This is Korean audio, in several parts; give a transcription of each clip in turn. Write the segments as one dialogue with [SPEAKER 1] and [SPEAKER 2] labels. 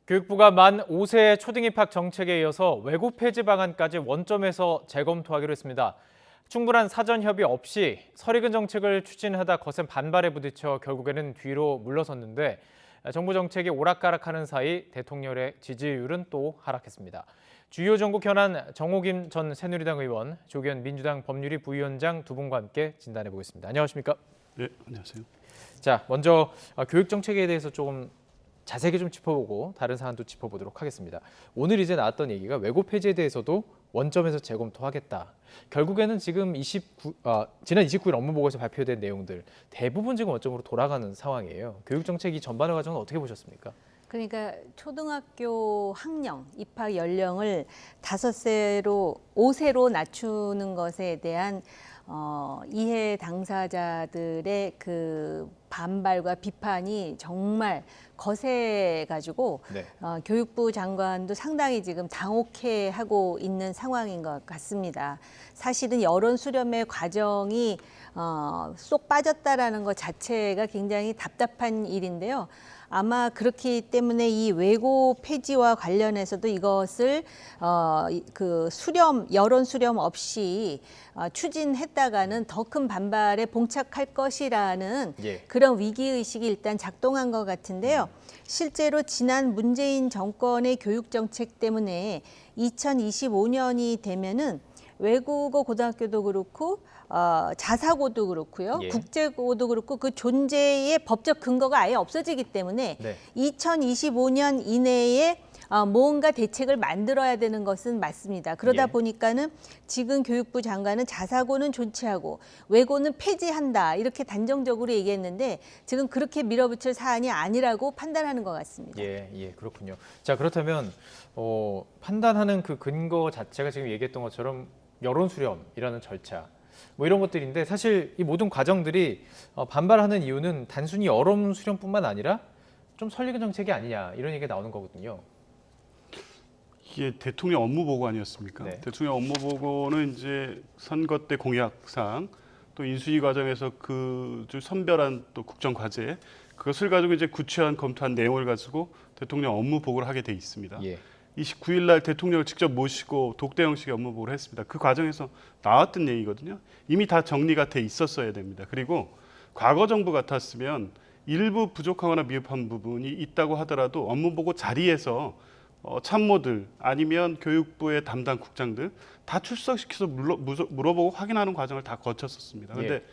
[SPEAKER 1] 교육부가 만 5세 초등 입학 정책에 이어서 외고 폐지 방안까지 원점에서 재검토하기로 했습니다. 충분한 사전 협의 없이 설익은 정책을 추진하다 거센 반발에 부딪혀 결국에는 뒤로 물러섰는데 정부 정책이 오락가락하는 사이 대통령의 지지율은 또 하락했습니다. 주요 정국 현안 정호김 전 새누리당 의원, 조기현 민주당 법률위 부위원장 두 분과 함께 진단해 보겠습니다. 안녕하십니까?
[SPEAKER 2] 네, 안녕하세요.
[SPEAKER 1] 자, 먼저 교육 정책에 대해서 조금 자세하게 좀 짚어보고 다른 사안도 짚어보도록 하겠습니다. 오늘 이제 나왔던 얘기가 외고 폐지에 대해서도 원점에서 재검토하겠다. 결국에는 지금 지난 29일 업무보고에서 발표된 내용들 대부분 지금 원점으로 돌아가는 상황이에요. 교육 정책 이 전반의 과정은 어떻게 보셨습니까?
[SPEAKER 3] 그러니까 초등학교 학령, 입학 연령을 5세로 낮추는 것에 대한 이해 당사자들의 그 반발과 비판이 정말 거세가지고
[SPEAKER 1] 네.
[SPEAKER 3] 교육부 장관도 상당히 지금 당혹해하고 있는 상황인 것 같습니다. 사실은 여론 수렴의 과정이 쏙 빠졌다라는 것 자체가 굉장히 답답한 일인데요. 아마 그렇기 때문에 이 외고 폐지와 관련해서도 이것을 여론 수렴 없이 추진했다가는 더 큰 반발에 봉착할 것이라는 그런 위기의식이 일단 작동한 것 같은데요. 실제로 지난 문재인 정권의 교육 정책 때문에 2025년이 되면은 외국어 고등학교도 그렇고 자사고도 그렇고요. 국제고도 그렇고 그 존재의 법적 근거가 아예 없어지기 때문에 2025년 이내에 뭔가 대책을 만들어야 되는 것은 맞습니다. 그러다 보니까는 지금 교육부 장관은 자사고는 존치하고 외고는 폐지한다 이렇게 단정적으로 얘기했는데 지금 그렇게 밀어붙일 사안이 아니라고 판단하는 것 같습니다.
[SPEAKER 1] 예, 그렇군요. 자, 그렇다면 판단하는 그 근거 자체가 지금 얘기했던 것처럼 여론 수렴이라는 절차 뭐 이런 것들인데 사실 이 모든 과정들이 반발하는 이유는 단순히 여론 수렴뿐만 아니라 좀 설익은 정책이 아니냐 이런 얘기가 나오는 거거든요.
[SPEAKER 2] 이게 대통령 업무보고 아니었습니까?
[SPEAKER 1] 네.
[SPEAKER 2] 대통령 업무보고는 이제 선거 때 공약사항 또 인수위 과정에서 그 선별한 또 국정과제 그것을 가지고 이제 구체한 검토한 내용을 가지고 대통령 업무보고를 하게 돼 있습니다. 29일 날 대통령을 직접 모시고 독대 형식의 업무보고를 했습니다. 그 과정에서 나왔던 얘기거든요. 이미 다 정리가 돼 있었어야 됩니다. 그리고 과거 정부 같았으면 일부 부족하거나 미흡한 부분이 있다고 하더라도 업무보고 자리에서 참모들 아니면 교육부의 담당 국장들 다 출석시켜서 물어보고 확인하는 과정을 다 거쳤었습니다. 그런데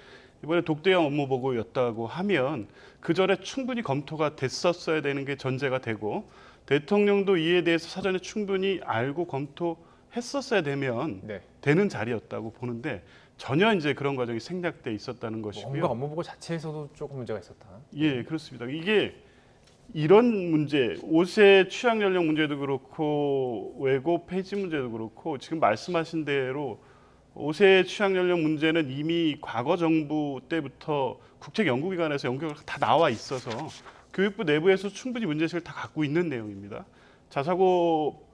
[SPEAKER 2] 이번에 독대형 업무보고였다고 하면 그 전에 충분히 검토가 됐었어야 되는 게 전제가 되고 대통령도 이에 대해서 사전에 충분히 알고 검토했었어야 되면 되는 자리였다고 보는데 전혀 이제 그런 과정이 생략돼 있었다는 것이고요.
[SPEAKER 1] 뭔가 업무보고 자체에서도 조금 문제가 있었다.
[SPEAKER 2] 예, 그렇습니다. 이게 이런 문제, 5세 취학 연령 문제도 그렇고 외고 폐지 문제도 그렇고 지금 말씀하신 대로 5세 취학 연령 문제는 이미 과거 정부 때부터 국책연구기관에서 연구가 다 나와 있어서 교육부 내부에서 충분히 문제의식을 다 갖고 있는 내용입니다. 자사고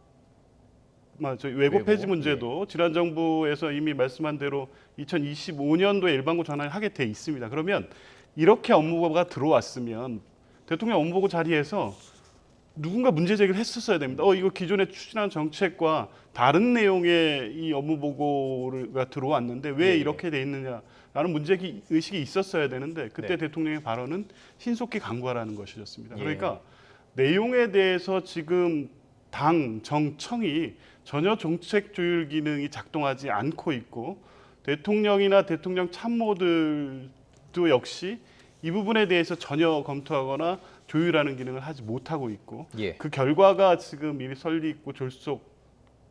[SPEAKER 2] 외고 폐지 문제도 지난 정부에서 이미 말씀한 대로 2025년도에 일반고 전환을 하게 돼 있습니다. 그러면 이렇게 업무보고가 들어왔으면 대통령 업무보고 자리에서 누군가 문제 제기를 했었어야 됩니다. 이거 기존에 추진한 정책과 다른 내용의 이 업무보고가 들어왔는데 왜 이렇게 돼 있느냐라는 문제 의식이 있었어야 되는데 그때 대통령의 발언은 신속히 간과라는 것이었습니다. 그러니까 내용에 대해서 지금 당, 정청이 전혀 정책 조율 기능이 작동하지 않고 있고 대통령이나 대통령 참모들도 역시 이 부분에 대해서 전혀 검토하거나 조율하는 기능을 하지 못하고 있고 그 결과가 지금 이 설립고 졸속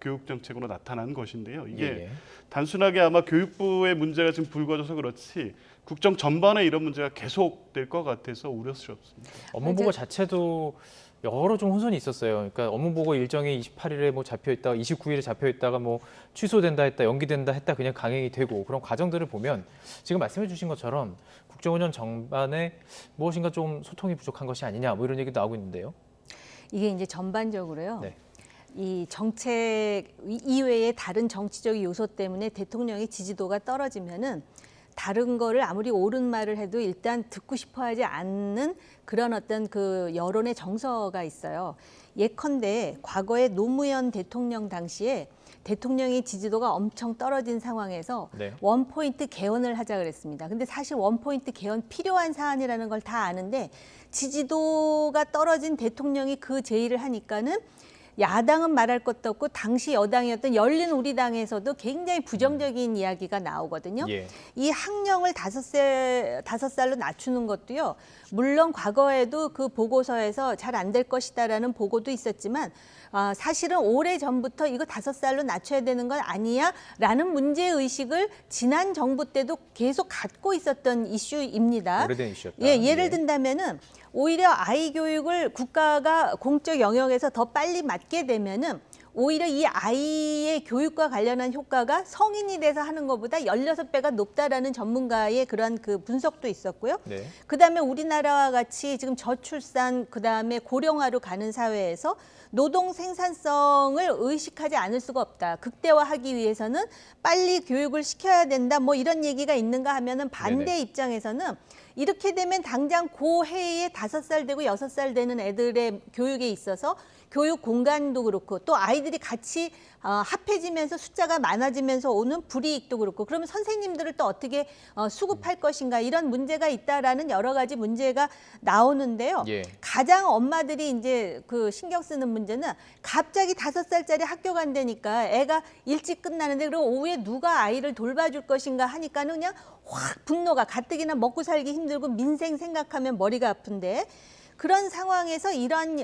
[SPEAKER 2] 교육 정책으로 나타난 것인데요. 이게 단순하게 아마 교육부의 문제가 지금 불거져서 그렇지 국정 전반에 이런 문제가 계속될 것 같아서 우려스럽습니다.
[SPEAKER 1] 업무보고 자체도 여러 좀 혼선이 있었어요. 그러니까 업무보고 일정이 28일에 뭐 잡혀 있다가 29일에 잡혀 있다가 뭐 취소된다 했다, 연기된다 했다 그냥 강행이 되고 그런 과정들을 보면 지금 말씀해 주신 것처럼 국정운영 전반에 무엇인가 좀 소통이 부족한 것이 아니냐 뭐 이런 얘기도 나오고 있는데요.
[SPEAKER 3] 이게 이제 전반적으로요. 이 정책 이외의 다른 정치적 요소 때문에 대통령의 지지도가 떨어지면은 다른 거를 아무리 옳은 말을 해도 일단 듣고 싶어하지 않는 그런 어떤 그 여론의 정서가 있어요. 예컨대 과거에 노무현 대통령 당시에 대통령의 지지도가 엄청 떨어진 상황에서
[SPEAKER 1] 네.
[SPEAKER 3] 원포인트 개헌을 하자 그랬습니다. 근데 사실 원포인트 개헌 필요한 사안이라는 걸 다 아는데 지지도가 떨어진 대통령이 그 제의를 하니까는 야당은 말할 것도 없고 당시 여당이었던 열린우리당에서도 굉장히 부정적인 이야기가 나오거든요.
[SPEAKER 1] 예.
[SPEAKER 3] 이 학령을 5살로 낮추는 것도요. 물론 과거에도 그 보고서에서 잘 안 될 것이다라는 보고도 있었지만 사실은 오래 전부터 이거 5살로 낮춰야 되는 건 아니야라는 문제의식을 지난 정부 때도 계속 갖고 있었던 이슈입니다.
[SPEAKER 1] 오래된 이슈였다.
[SPEAKER 3] 예, 예를 든다면은 오히려 아이 교육을 국가가 공적 영역에서 더 빨리 맡게 되면은 오히려 이 아이의 교육과 관련한 효과가 성인이 돼서 하는 것보다 16배가 높다라는 전문가의 그런 그 분석도 있었고요.
[SPEAKER 1] 네.
[SPEAKER 3] 그다음에 우리나라와 같이 지금 저출산 그다음에 고령화로 가는 사회에서 노동 생산성을 의식하지 않을 수가 없다. 극대화하기 위해서는 빨리 교육을 시켜야 된다. 뭐 이런 얘기가 있는가 하면은 반대
[SPEAKER 1] 네네.
[SPEAKER 3] 입장에서는 이렇게 되면 당장 고해에 5살 되고 6살 되는 애들의 교육에 있어서 교육 공간도 그렇고 또 아이들이 같이 합해지면서 숫자가 많아지면서 오는 불이익도 그렇고 그러면 선생님들을 또 어떻게 수급할 것인가 이런 문제가 있다라는 여러 가지 문제가 나오는데요.
[SPEAKER 1] 예.
[SPEAKER 3] 가장 엄마들이 이제 그 신경 쓰는 문제는 갑자기 5살짜리 학교 간다니까 애가 일찍 끝나는데 그럼 오후에 누가 아이를 돌봐줄 것인가 하니까는 그냥 확 분노가 가뜩이나 먹고 살기 힘들고 민생 생각하면 머리가 아픈데 그런 상황에서 이런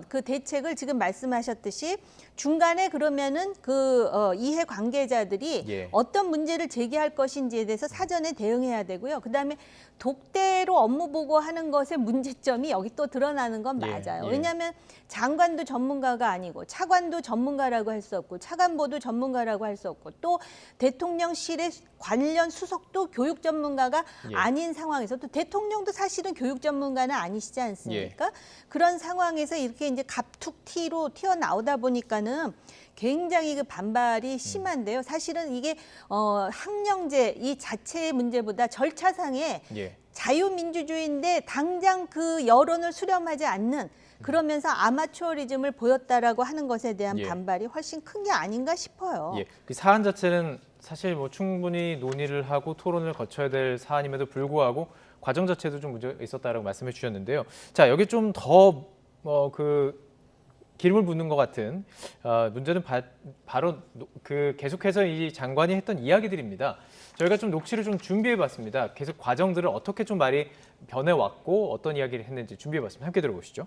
[SPEAKER 3] 그 대책을 지금 말씀하셨듯이 중간에 그러면은 그 이해 관계자들이
[SPEAKER 1] 예.
[SPEAKER 3] 어떤 문제를 제기할 것인지에 대해서 사전에 대응해야 되고요. 그다음에 독대로 업무 보고하는 것의 문제점이 여기 또 드러나는 건
[SPEAKER 1] 예,
[SPEAKER 3] 맞아요.
[SPEAKER 1] 예.
[SPEAKER 3] 왜냐하면 장관도 전문가가 아니고 차관도 전문가라고 할 수 없고 차관보도 전문가라고 할 수 없고 또 대통령실의 관련 수석도 교육 전문가가
[SPEAKER 1] 예.
[SPEAKER 3] 아닌 상황에서 또 대통령도 사실은 교육 전문가는 아니시지 않습니까? 그런 상황에서 이렇게 이제 갑툭튀로 튀어나오다 보니까는 굉장히 그 반발이 심한데요. 사실은 이게 학령제 이 자체의 문제보다 절차상에
[SPEAKER 1] 예.
[SPEAKER 3] 자유민주주의인데 당장 그 여론을 수렴하지 않는 그러면서 아마추어리즘을 보였다라고 하는 것에 대한
[SPEAKER 1] 예.
[SPEAKER 3] 반발이 훨씬 큰 게 아닌가 싶어요.
[SPEAKER 1] 예. 그 사안 자체는 사실 뭐 충분히 논의를 하고 토론을 거쳐야 될 사안임에도 불구하고 과정 자체도 좀 문제가 있었다라고 말씀해 주셨는데요. 자, 여기 좀 더 그 기름을 붓는 것 같은 문제는 바로 그 계속해서 이 장관이 했던 이야기들입니다. 저희가 좀 녹취를 좀 준비해봤습니다. 계속 과정들을 어떻게 좀 말이 변해왔고 어떤 이야기를 했는지 준비해봤습니다. 함께 들어보시죠.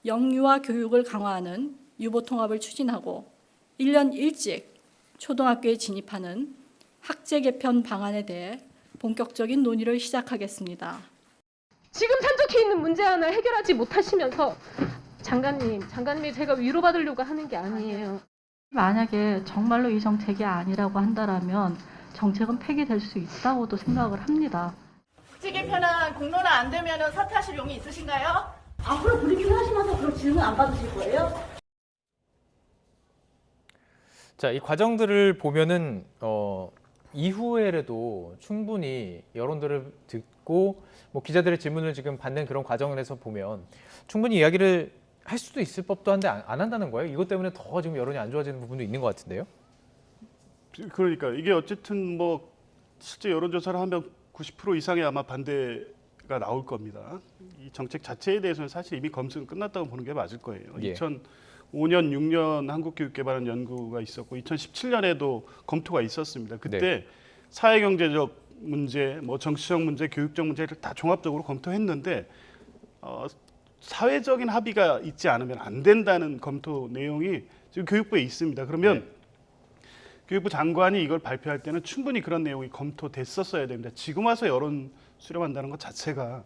[SPEAKER 4] 영유아 교육을 강화하는 유보통합을 추진하고 1년 일찍 초등학교에 진입하는 학제 개편 방안에 대해 본격적인 논의를 시작하겠습니다.
[SPEAKER 5] 지금 산적해 있는 문제 하나 해결하지 못하시면서 장관님이 제가 위로받으려고 하는 게 아니에요.
[SPEAKER 6] 만약에 정말로 이 정책이 아니라고 한다면 정책은 폐기될 수 있다고도 생각을 합니다.
[SPEAKER 7] 학제 개편안 공론화 안 되면 사퇴하실 용이 있으신가요? 앞으로 브리핑 하시면서 그럼 질문 안 받으실 거예요?
[SPEAKER 1] 자, 이 과정들을 보면은 이후에라도 충분히 여론들을 듣고 뭐 기자들의 질문을 지금 받는 그런 과정에서 보면 충분히 이야기를 할 수도 있을 법도 한데 안 한다는 거예요. 이것 때문에 더 지금 여론이 안 좋아지는 부분도 있는 것 같은데요.
[SPEAKER 2] 그러니까 이게 어쨌든 뭐 실제 여론조사를 하면 90% 이상의 아마 반대가 나올 겁니다. 이 정책 자체에 대해서는 사실 이미 검증은 끝났다고 보는 게 맞을 거예요.
[SPEAKER 1] 예.
[SPEAKER 2] 2005년, 6년 한국교육개발원 연구가 있었고 2017년에도 검토가 있었습니다. 그때
[SPEAKER 1] 네.
[SPEAKER 2] 사회경제적 문제, 뭐 정치적 문제, 교육적 문제를 다 종합적으로 검토했는데 사회적인 합의가 있지 않으면 안 된다는 검토 내용이 지금 교육부에 있습니다. 그러면 교육부 장관이 이걸 발표할 때는 충분히 그런 내용이 검토됐었어야 됩니다. 지금 와서 여론 수렴한다는 것 자체가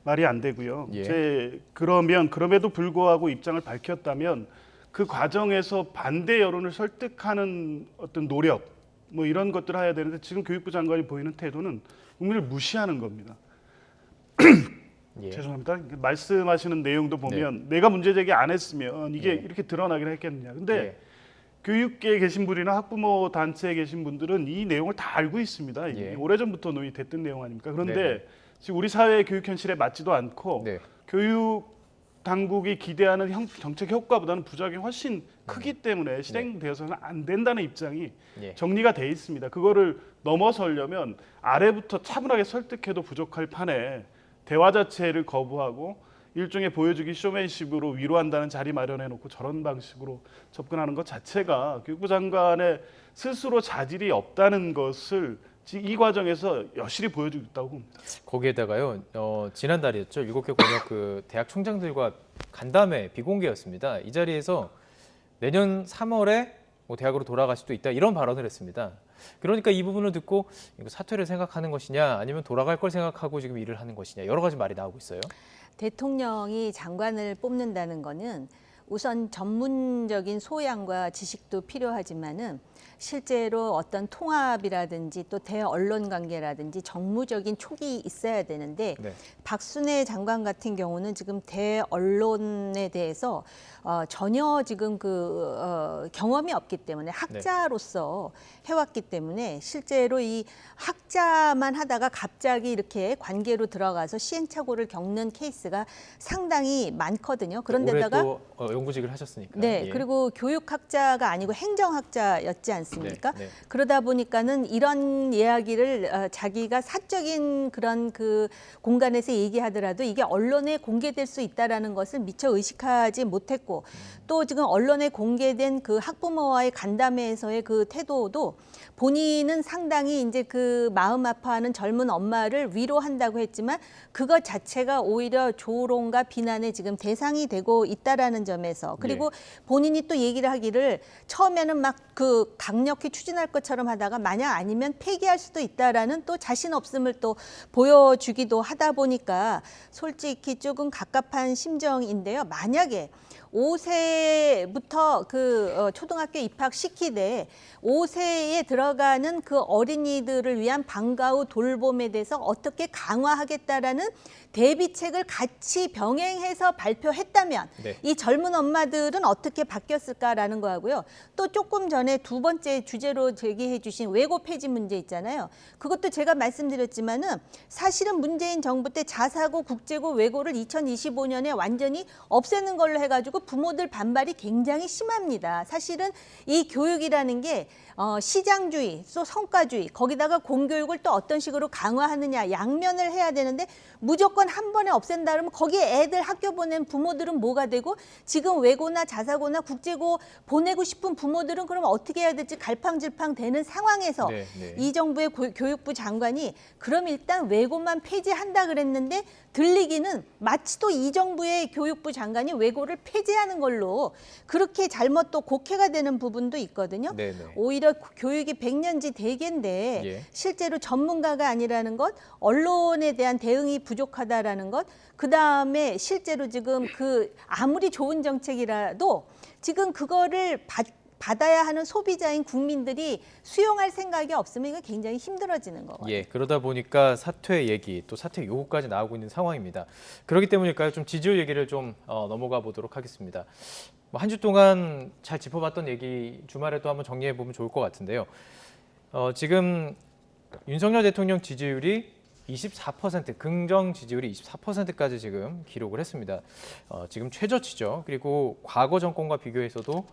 [SPEAKER 2] 말이 안 되고요.
[SPEAKER 1] 예.
[SPEAKER 2] 그럼에도 불구하고 입장을 밝혔다면 그 과정에서 반대 여론을 설득하는 어떤 노력 뭐 이런 것들을 해야 되는데 지금 교육부 장관이 보이는 태도는 국민을 무시하는 겁니다.
[SPEAKER 1] 예.
[SPEAKER 2] 죄송합니다. 말씀하시는 내용도 보면 내가 문제 제기 안 했으면 이게
[SPEAKER 1] 예.
[SPEAKER 2] 이렇게 드러나긴 했겠느냐. 근데 교육계에 계신 분이나 학부모 단체에 계신 분들은 이 내용을 다 알고 있습니다. 이게
[SPEAKER 1] 예.
[SPEAKER 2] 오래전부터 논의됐던 내용 아닙니까? 그런데
[SPEAKER 1] 네.
[SPEAKER 2] 지금 우리 사회의 교육 현실에 맞지도 않고
[SPEAKER 1] 네.
[SPEAKER 2] 교육 당국이 기대하는 정책 효과보다는 부작용이 훨씬 크기 때문에 실행되어서는 안 된다는 입장이
[SPEAKER 1] 예.
[SPEAKER 2] 정리가 돼 있습니다. 그거를 넘어서려면 아래부터 차분하게 설득해도 부족할 판에 대화 자체를 거부하고 일종의 보여주기 쇼맨십으로 위로한다는 자리 마련해 놓고 저런 방식으로 접근하는 것 자체가 교육부 장관의 스스로 자질이 없다는 것을 이 과정에서 여실히 보여주고 있다고 봅니다.
[SPEAKER 1] 거기에다가요, 지난달이었죠. 7개 권역 그 대학 총장들과 간담회 비공개였습니다. 이 자리에서 내년 3월에 뭐 대학으로 돌아갈 수도 있다 이런 발언을 했습니다. 그러니까 이 부분을 듣고 이거 사퇴를 생각하는 것이냐 아니면 돌아갈 걸 생각하고 지금 일을 하는 것이냐 여러 가지 말이 나오고 있어요.
[SPEAKER 3] 대통령이 장관을 뽑는다는 거는 우선 전문적인 소양과 지식도 필요하지만은 실제로 어떤 통합이라든지 또 대언론 관계라든지 정무적인 촉이 있어야 되는데
[SPEAKER 1] 네.
[SPEAKER 3] 박순애 장관 같은 경우는 지금 대언론에 대해서 전혀 지금 경험이 없기 때문에 학자로서 해왔기 때문에 실제로 이 학자만 하다가 갑자기 이렇게 관계로 들어가서 시행착오를 겪는 케이스가 상당히 많거든요. 그런데다가
[SPEAKER 1] 올해 또 연구직을 하셨으니까.
[SPEAKER 3] 네,
[SPEAKER 1] 예.
[SPEAKER 3] 그리고 교육학자가 아니고 행정학자였지 않습니까?
[SPEAKER 1] 네, 네.
[SPEAKER 3] 그러다 보니까는 이런 이야기를 자기가 사적인 그런 그 공간에서 얘기하더라도 이게 언론에 공개될 수 있다라는 것을 미처 의식하지 못했고 또 지금 언론에 공개된 그 학부모와의 간담회에서의 그 태도도 본인은 상당히 이제 그 마음 아파하는 젊은 엄마를 위로한다고 했지만 그것 자체가 오히려 조롱과 비난의 지금 대상이 되고 있다라는 점에서 그리고 본인이 또 얘기를 하기를 처음에는 막 그 강력히 추진할 것처럼 하다가 만약 아니면 폐기할 수도 있다라는 또 자신 없음을 또 보여주기도 하다 보니까 솔직히 조금 갑갑한 심정인데요. 만약에 5세부터 초등학교 입학시키되 5세에 들어가는 그 어린이들을 위한 방과 후 돌봄에 대해서 어떻게 강화하겠다라는 대비책을 같이 병행해서 발표했다면 이 젊은 엄마들은 어떻게 바뀌었을까라는 거하고요. 또 조금 전에 두 번째 주제로 제기해 주신 외고 폐지 문제 있잖아요. 그것도 제가 말씀드렸지만은 사실은 문재인 정부 때 자사고, 국제고, 외고를 2025년에 완전히 없애는 걸로 해가지고 부모들 반발이 굉장히 심합니다. 사실은 이 교육이라는 게 시장주의, 또 성과주의, 거기다가 공교육을 또 어떤 식으로 강화하느냐 양면을 해야 되는데 무조건 한 번에 없앤다 그러면 거기에 애들 학교 보낸 부모들은 뭐가 되고 지금 외고나 자사고나 국제고 보내고 싶은 부모들은 그럼 어떻게 해야 될지 갈팡질팡 되는 상황에서 이 정부의 교육부 장관이 그럼 일단 외고만 폐지한다 그랬는데 들리기는 마치 또 이 정부의 교육부 장관이 외고를 폐지하는 걸로 그렇게 잘못 또 곡해가 되는 부분도 있거든요. 오히려 교육이 100년지 대계인데 실제로 전문가가 아니라는 것, 언론에 대한 대응이 부족하다라는 것, 그다음에 실제로 지금 아무리 좋은 정책이라도 지금 그거를 받아야 하는 소비자인 국민들이 수용할 생각이 없으면 이거 굉장히 힘들어지는 거거든요.
[SPEAKER 1] 예, 그러다 보니까 사퇴 얘기 또 사퇴 요구까지 나오고 있는 상황입니다. 그렇기 때문일까요? 좀 지지율 얘기를 좀 넘어가 보도록 하겠습니다. 한 주 동안 잘 짚어봤던 얘기 주말에 또 한번 정리해 보면 좋을 것 같은데요. 지금 윤석열 대통령 지지율이 24%, 긍정 지지율이 24%까지 지금 기록을 했습니다. 지금 최저치죠. 그리고 과거 정권과 비교해서도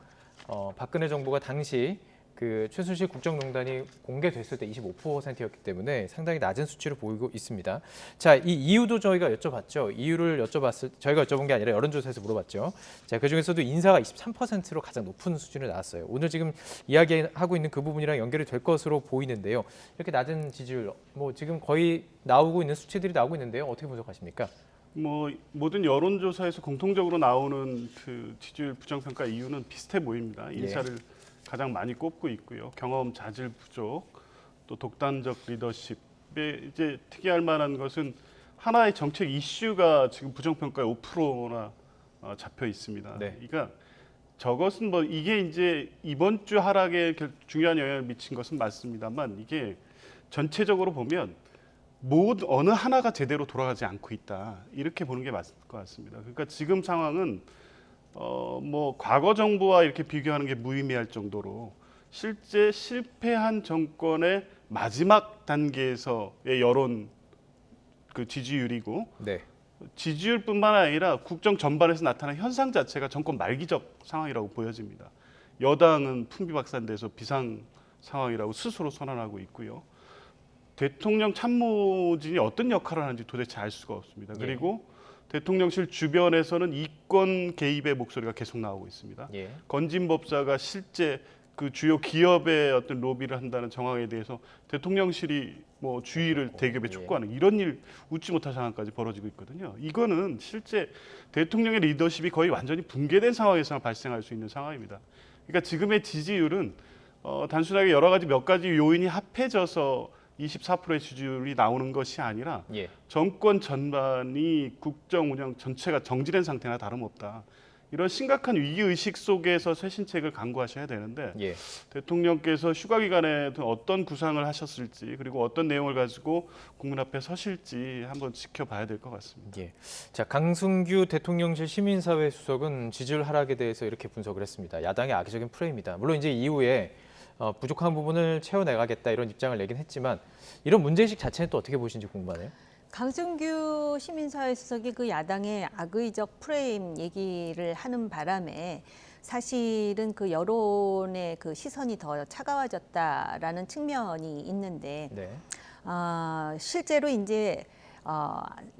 [SPEAKER 1] 박근혜 정부가 당시 그 최순실 국정농단이 공개됐을 때 25%였기 때문에 상당히 낮은 수치를 보이고 있습니다. 자, 이 이유도 저희가 여쭤봤죠. 저희가 여쭤본 게 아니라 여론조사에서 물어봤죠. 자, 그 중에서도 인사가 23%로 가장 높은 수준을 나왔어요. 오늘 지금 이야기하고 있는 그 부분이랑 연결이 될 것으로 보이는데요. 이렇게 낮은 지지율, 뭐 지금 거의 나오고 있는 수치들이 나오고 있는데요. 어떻게 분석하십니까?
[SPEAKER 2] 모든 여론조사에서 공통적으로 나오는 그 지지율 부정평가 이유는 비슷해 보입니다. 인사를 가장 많이 꼽고 있고요. 경험, 자질 부족, 또 독단적 리더십에 이제 특이할 만한 것은 하나의 정책 이슈가 지금 부정평가에 5%나 잡혀 있습니다. 그러니까 저것은 이게 이제 이번 주 하락에 중요한 영향을 미친 것은 맞습니다만 이게 전체적으로 보면 어느 하나가 제대로 돌아가지 않고 있다 이렇게 보는 게 맞을 것 같습니다. 그러니까 지금 상황은 뭐 과거 정부와 이렇게 비교하는 게 무의미할 정도로 실제 실패한 정권의 마지막 단계에서의 여론 그 지지율이고
[SPEAKER 1] 네.
[SPEAKER 2] 지지율뿐만 아니라 국정 전반에서 나타난 현상 자체가 정권 말기적 상황이라고 보여집니다. 여당은 풍비박산돼서 비상 상황이라고 스스로 선언하고 있고요. 대통령 참모진이 어떤 역할을 하는지 도대체 알 수가 없습니다.
[SPEAKER 1] 예.
[SPEAKER 2] 그리고 대통령실 주변에서는 이권 개입의 목소리가 계속 나오고 있습니다.
[SPEAKER 1] 예.
[SPEAKER 2] 건진법사가 실제 그 주요 기업의 어떤 로비를 한다는 정황에 대해서 대통령실이 뭐 주의를 대기업에
[SPEAKER 1] 예.
[SPEAKER 2] 촉구하는 이런 일 웃지 못할 상황까지 벌어지고 있거든요. 이거는 실제 대통령의 리더십이 거의 완전히 붕괴된 상황에서 발생할 수 있는 상황입니다. 그러니까 지금의 지지율은 단순하게 여러 가지 몇 가지 요인이 합해져서 24%의 지지율이 나오는 것이 아니라
[SPEAKER 1] 예.
[SPEAKER 2] 정권 전반이 국정 운영 전체가 정지된 상태나 다름없다. 이런 심각한 위기의식 속에서 쇄신책을 강구하셔야 되는데
[SPEAKER 1] 예.
[SPEAKER 2] 대통령께서 휴가 기간에 어떤 구상을 하셨을지 그리고 어떤 내용을 가지고 국민 앞에 서실지 한번 지켜봐야 될 것 같습니다.
[SPEAKER 1] 예. 자, 강승규 대통령실 시민사회 수석은 지지율 하락에 대해서 이렇게 분석을 했습니다. 야당의 악의적인 프레임이다. 물론 이제 이후에 부족한 부분을 채워내가겠다 이런 입장을 내긴 했지만 이런 문제의식 자체는 또 어떻게 보시는지 궁금하네요.
[SPEAKER 3] 강승규 시민사회 수석이 그 야당의 악의적 프레임 얘기를 하는 바람에 사실은 그 여론의 그 시선이 더 차가워졌다라는 측면이 있는데
[SPEAKER 1] 네.
[SPEAKER 3] 실제로 이제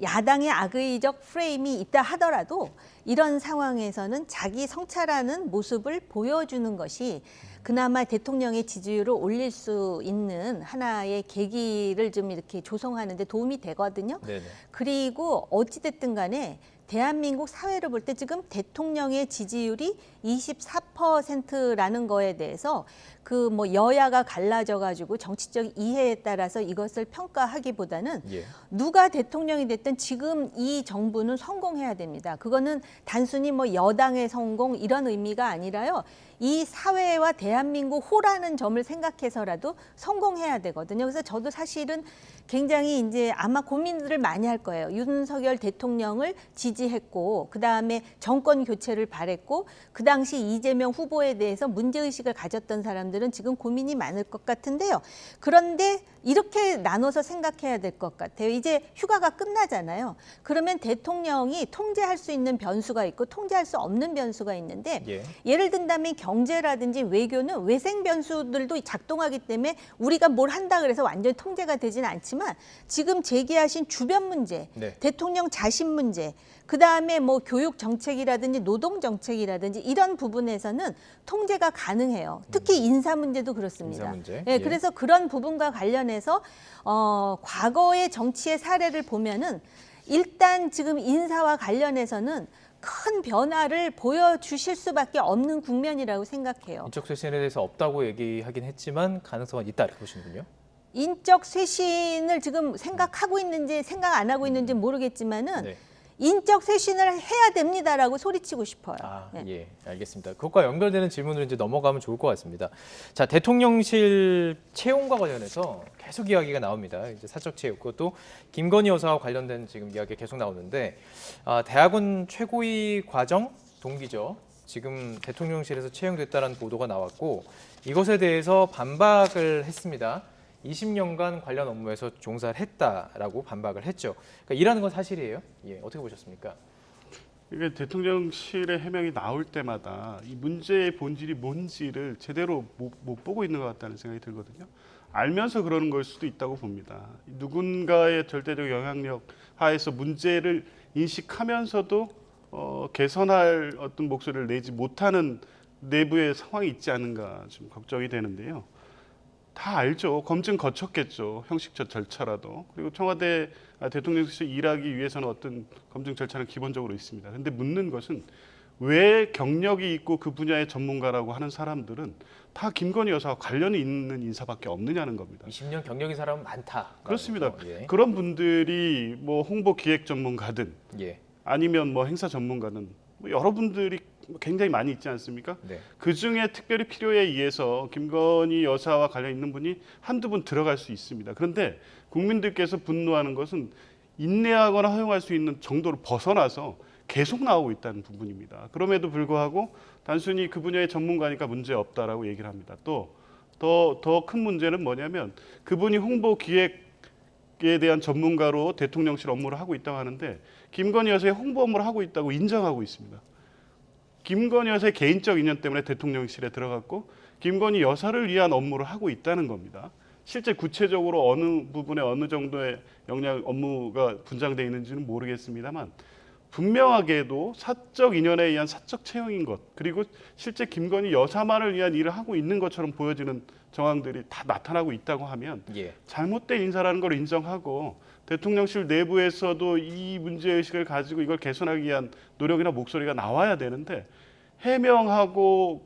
[SPEAKER 3] 야당의 악의적 프레임이 있다 하더라도 이런 상황에서는 자기 성찰하는 모습을 보여주는 것이 그나마 대통령의 지지율을 올릴 수 있는 하나의 계기를 좀 이렇게 조성하는 데 도움이 되거든요.
[SPEAKER 1] 네네.
[SPEAKER 3] 그리고 어찌됐든 간에 대한민국 사회를 볼 때 지금 대통령의 지지율이 24%라는 거에 대해서 그 뭐 여야가 갈라져 가지고 정치적 이해에 따라서 이것을 평가하기보다는
[SPEAKER 1] 예.
[SPEAKER 3] 누가 대통령이 됐든 지금 이 정부는 성공해야 됩니다. 그거는 단순히 뭐 여당의 성공 이런 의미가 아니라요. 이 사회와 대한민국 호라는 점을 생각해서라도 성공해야 되거든요. 그래서 저도 사실은 굉장히 이제 아마 고민들을 많이 할 거예요. 윤석열 대통령을 지지했고 그다음에 정권 교체를 바랬고 그 당시 이재명 후보에 대해서 문제의식을 가졌던 사람들은 지금 고민이 많을 것 같은데요. 그런데 이렇게 나눠서 생각해야 될 것 같아요. 이제 휴가가 끝나잖아요. 그러면 대통령이 통제할 수 있는 변수가 있고 통제할 수 없는 변수가 있는데
[SPEAKER 1] 예.
[SPEAKER 3] 예를 든다면 경제라든지 외교는 외생 변수들도 작동하기 때문에 우리가 뭘 한다 그래서 완전히 통제가 되지는 않지만 지금 제기하신 주변 문제,
[SPEAKER 1] 네.
[SPEAKER 3] 대통령 자신 문제, 그다음에 뭐 교육 정책이라든지 노동 정책이라든지 이런 부분에서는 통제가 가능해요. 특히 인사 문제도 그렇습니다.
[SPEAKER 1] 인사 문제.
[SPEAKER 3] 예,
[SPEAKER 1] 예.
[SPEAKER 3] 그래서 그런 부분과 관련해서 과거의 정치의 사례를 보면은 일단 지금 인사와 관련해서는 큰 변화를 보여주실 수밖에 없는 국면이라고 생각해요.
[SPEAKER 1] 인적 쇄신에 대해서 없다고 얘기하긴 했지만 가능성은 있다 이렇게 보시는군요.
[SPEAKER 3] 인적 쇄신을 지금 생각하고 있는지 생각 안 하고 있는지 모르겠지만은
[SPEAKER 1] 네.
[SPEAKER 3] 인적 쇄신을 해야 됩니다라고 소리치고 싶어요.
[SPEAKER 1] 예, 알겠습니다. 그것과 연결되는 질문으로 이제 넘어가면 좋을 것 같습니다. 자, 대통령실 채용과 관련해서 계속 이야기가 나옵니다. 이제 사적 채용, 그것도 김건희 여사와 관련된 지금 이야기가 계속 나오는데 대학원 최고위 과정 동기죠. 지금 대통령실에서 채용됐다는 보도가 나왔고 이것에 대해서 반박을 했습니다. 20년간 관련 업무에서 종사를 했다라고 반박을 했죠. 그러니까 일하는 건 사실이에요. 예, 어떻게 보셨습니까?
[SPEAKER 2] 이게 대통령실의 해명이 나올 때마다 이 문제의 본질이 뭔지를 제대로 못 보고 있는 것 같다는 생각이 들거든요. 알면서 그러는 걸 수도 있다고 봅니다. 누군가의 절대적 영향력 하에서 문제를 인식하면서도 개선할 어떤 목소리를 내지 못하는 내부의 상황이 있지 않은가 좀 걱정이 되는데요. 다 알죠. 검증 거쳤겠죠. 형식적 절차라도. 그리고 청와대 대통령실 일하기 위해서는 어떤 검증 절차는 기본적으로 있습니다. 그런데 묻는 것은 왜 경력이 있고 그 분야의 전문가라고 하는 사람들은 다 김건희 여사와 관련이 있는 인사밖에 없느냐는 겁니다.
[SPEAKER 1] 20년 경력인 사람은 많다.
[SPEAKER 2] 그렇습니다.
[SPEAKER 1] 예.
[SPEAKER 2] 그런 분들이 뭐 홍보 기획 전문가든
[SPEAKER 1] 예.
[SPEAKER 2] 아니면 뭐 행사 전문가든 뭐 여러분들이 굉장히 많이 있지 않습니까?
[SPEAKER 1] 네.
[SPEAKER 2] 그중에 특별히 필요에 의해서 김건희 여사와 관련 있는 분이 한두 분 들어갈 수 있습니다. 그런데 국민들께서 분노하는 것은 인내하거나 허용할 수 있는 정도를 벗어나서 계속 나오고 있다는 부분입니다. 그럼에도 불구하고 단순히 그 분야의 전문가니까 문제 없다라고 얘기를 합니다. 또 더 큰 문제는 뭐냐면 그분이 홍보 기획에 대한 전문가로 대통령실 업무를 하고 있다고 하는데 김건희 여사의 홍보 업무를 하고 있다고 인정하고 있습니다. 김건희 여사의 개인적 인연 때문에 대통령실에 들어갔고 김건희 여사를 위한 업무를 하고 있다는 겁니다. 실제 구체적으로 어느 부분에 어느 정도의 역량 업무가 분장되어 있는지는 모르겠습니다만 분명하게도 사적 인연에 의한 사적 채용인 것, 그리고 실제 김건희 여사만을 위한 일을 하고 있는 것처럼 보여지는 정황들이 다 나타나고 있다고 하면 잘못된 인사라는 걸 인정하고 대통령실 내부에서도 이 문제의식을 가지고 이걸 개선하기 위한 노력이나 목소리가 나와야 되는데 해명하고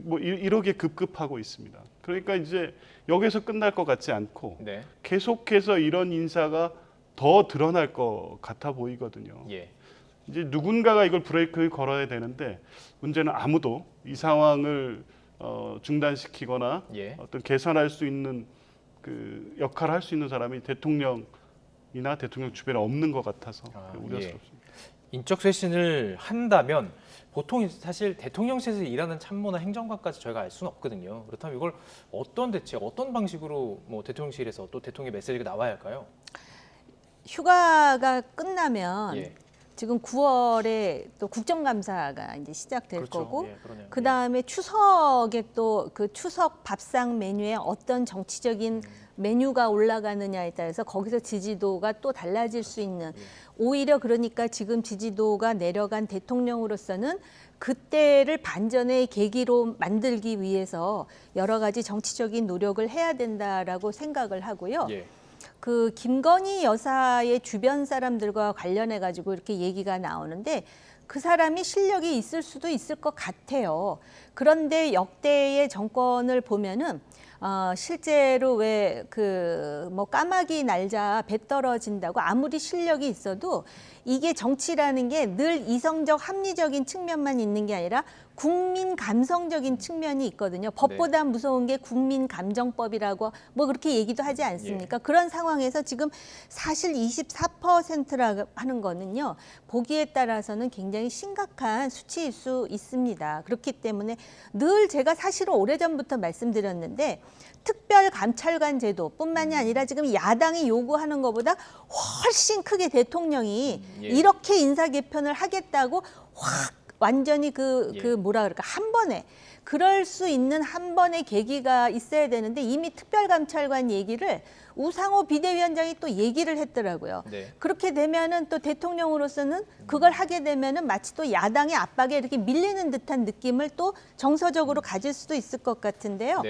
[SPEAKER 2] 뭐 이러기에 급급하고 있습니다. 그러니까 이제 여기서 끝날 것 같지 않고 계속해서 이런 인사가 더 드러날 것 같아 보이거든요. 이제 누군가가 이걸 브레이크를 걸어야 되는데 문제는 아무도 이 상황을 중단시키거나 어떤 개선할 수 있는 그 역할을 할 수 있는 사람이 대통령이나 대통령 주변에 없는 것 같아서 우려스럽습니다.
[SPEAKER 1] 인적 쇄신을 한다면 보통 사실 대통령실에서 일하는 참모나 행정관까지 저희가 알 수는 없거든요. 그렇다면 이걸 어떤 대책, 어떤 방식으로 뭐 대통령실에서 또 대통령의 메시지가 나와야 할까요?
[SPEAKER 3] 휴가가 끝나면 지금 9월에 또 국정감사가 이제 시작될 거고, 그 다음에 추석에 또 그 추석 밥상 메뉴에 어떤 정치적인 메뉴가 올라가느냐에 따라서 거기서 지지도가 또 달라질 수 있는, 오히려 그러니까 지금 지지도가 내려간 대통령으로서는 그때를 반전의 계기로 만들기 위해서 여러 가지 정치적인 노력을 해야 된다라고 생각을 하고요. 그 김건희 여사의 주변 사람들과 관련해 가지고 이렇게 얘기가 나오는데 그 사람이 실력이 있을 수도 있을 것 같아요. 그런데 역대의 정권을 보면은 실제로 왜 그 뭐 까마귀 날자 배 떨어진다고 아무리 실력이 있어도 이게 정치라는 게 늘 이성적 합리적인 측면만 있는 게 아니라 국민 감성적인 측면이 있거든요. 법보다 무서운 게 국민 감정법이라고 뭐 그렇게 얘기도 하지 않습니까? 그런 상황에서 지금 사실 24%라고 하는 거는요. 보기에 따라서는 굉장히 심각한 수치일 수 있습니다. 그렇기 때문에 늘 제가 사실은 오래전부터 말씀드렸는데 특별감찰관 제도뿐만이 아니라 지금 야당이 요구하는 것보다 훨씬 크게 대통령이 이렇게 인사 개편을 하겠다고 확 완전히 뭐라 그럴까 한 번에 그럴 수 있는 한 번의 계기가 있어야 되는데 이미 특별감찰관 얘기를 우상호 비대위원장이 또 얘기를 했더라고요. 그렇게 되면은 또 대통령으로서는 그걸 하게 되면은 마치 또 야당의 압박에 이렇게 밀리는 듯한 느낌을 또 정서적으로 가질 수도 있을 것 같은데요.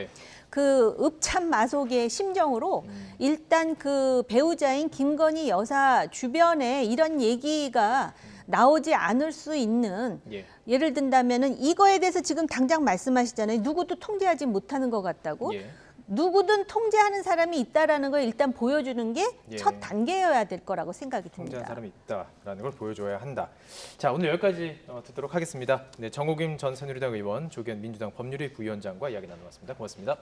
[SPEAKER 3] 그 읍참마속의 심정으로 일단 그 배우자인 김건희 여사 주변에 이런 얘기가 나오지 않을 수 있는, 예를 든다면은 이거에 대해서 지금 당장 말씀하시잖아요. 누구도 통제하지 못하는 것 같다고. 누구든 통제하는 사람이 있다라는 걸 일단 보여주는 게 첫 단계여야 될 거라고 생각이 듭니다.
[SPEAKER 1] 통제하는 사람이 있다라는 걸 보여줘야 한다. 자, 오늘 여기까지 듣도록 하겠습니다. 정호김 전 새누리당 의원, 조기현 민주당 법률위 부위원장과 이야기 나눠봤습니다. 고맙습니다.